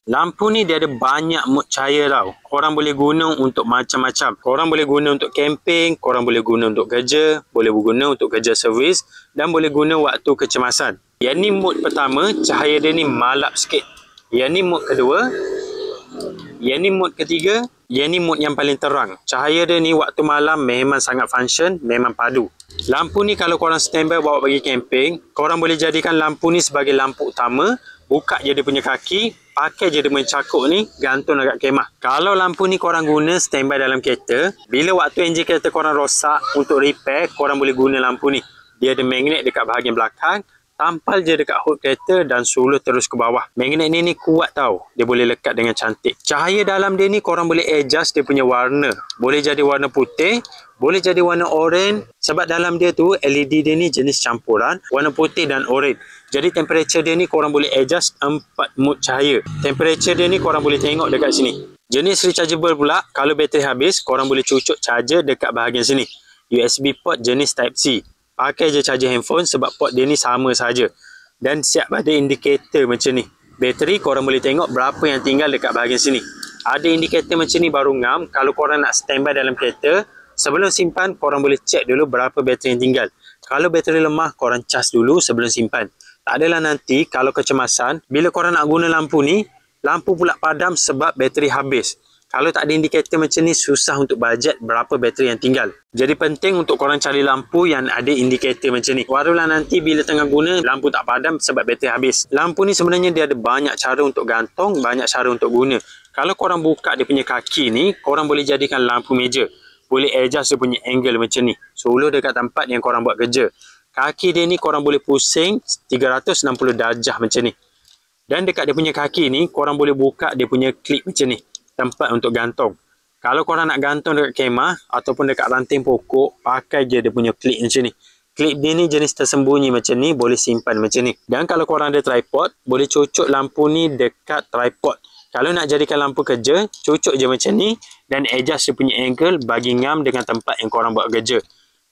Lampu ni dia ada banyak mod cahaya tau. Korang boleh guna untuk macam-macam. Korang boleh guna untuk camping, korang boleh guna untuk kerja, boleh guna untuk kerja servis dan boleh guna waktu kecemasan. Yang ni mod pertama, cahaya dia ni malap sikit. Yang ni mod kedua. Yang ni mod ketiga. Yang ni mod yang paling terang. Cahaya dia ni waktu malam memang sangat function, memang padu. Lampu ni kalau korang standby bawa pergi camping, korang boleh jadikan lampu ni sebagai lampu utama. Buka je dia punya kaki, pakai je dia punya cakuk ni, gantung dekat kemah. Kalau lampu ni korang guna standby dalam kereta, bila waktu enjin kereta korang rosak untuk repair, korang boleh guna lampu ni. Dia ada magnet dekat bahagian belakang, tampal je dekat hood kereta dan suluh terus ke bawah. Magnet ni kuat tau, dia boleh lekat dengan cantik. Cahaya dalam dia ni korang boleh adjust dia punya warna. Boleh jadi warna putih, boleh jadi warna orange. Sebab dalam dia tu LED dia ni jenis campuran warna putih dan orange. Jadi temperature dia ni korang boleh adjust 4 mod cahaya. Temperature dia ni korang boleh tengok dekat sini. Jenis rechargeable pula, kalau bateri habis korang boleh cucuk charger dekat bahagian sini. USB port jenis Type C. Pakai je charger handphone sebab port dia ni sama saja. Dan siap ada indikator macam ni. Bateri korang boleh tengok berapa yang tinggal dekat bahagian sini. Ada indikator macam ni baru ngam. Kalau korang nak standby dalam kereta, sebelum simpan korang boleh cek dulu berapa bateri yang tinggal. Kalau bateri lemah korang cas dulu sebelum simpan. Tak adalah nanti kalau kecemasan, bila korang nak guna lampu ni, lampu pula padam sebab bateri habis. Kalau tak ada indikator macam ni, susah untuk bajet berapa bateri yang tinggal. Jadi penting untuk korang cari lampu yang ada indikator macam ni. Barulah nanti bila tengah guna, lampu tak padam sebab bateri habis. Lampu ni sebenarnya dia ada banyak cara untuk gantung, banyak cara untuk guna. Kalau korang buka dia punya kaki ni, korang boleh jadikan lampu meja. Boleh adjust dia punya angle macam ni. Suluh dekat tempat yang korang buat kerja. Kaki dia ni korang boleh pusing 360 darjah macam ni. Dan dekat dia punya kaki ni, korang boleh buka dia punya klip macam ni. Tempat untuk gantung. Kalau korang nak gantung dekat kemah ataupun dekat ranting pokok, pakai je dia punya klip macam ni. Klip dia ni jenis tersembunyi macam ni, boleh simpan macam ni. Dan kalau korang ada tripod, boleh cucuk lampu ni dekat tripod. Kalau nak jadikan lampu kerja, cucuk je macam ni dan adjust dia punya angle bagi ngam dengan tempat yang korang buat kerja.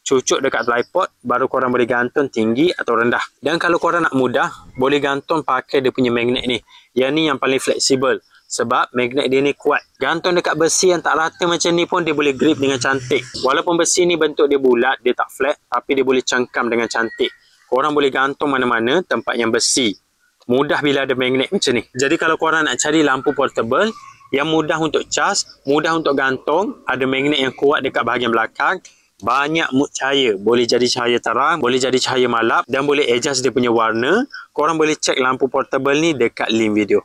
Cucuk dekat tripod, baru korang boleh gantung tinggi atau rendah. Dan kalau korang nak mudah, boleh gantung pakai dia punya magnet ni. Yang ni yang paling fleksibel. Sebab magnet dia ni kuat. Gantung dekat besi yang tak rata macam ni pun dia boleh grip dengan cantik. Walaupun besi ni bentuk dia bulat, dia tak flat, tapi dia boleh cengkam dengan cantik. Korang boleh gantung mana-mana tempat yang besi. Mudah bila ada magnet macam ni. Jadi kalau korang nak cari lampu portable yang mudah untuk cas, mudah untuk gantung, ada magnet yang kuat dekat bahagian belakang, banyak mod cahaya. Boleh jadi cahaya terang, boleh jadi cahaya malap dan boleh adjust dia punya warna. Korang boleh cek lampu portable ni dekat link video.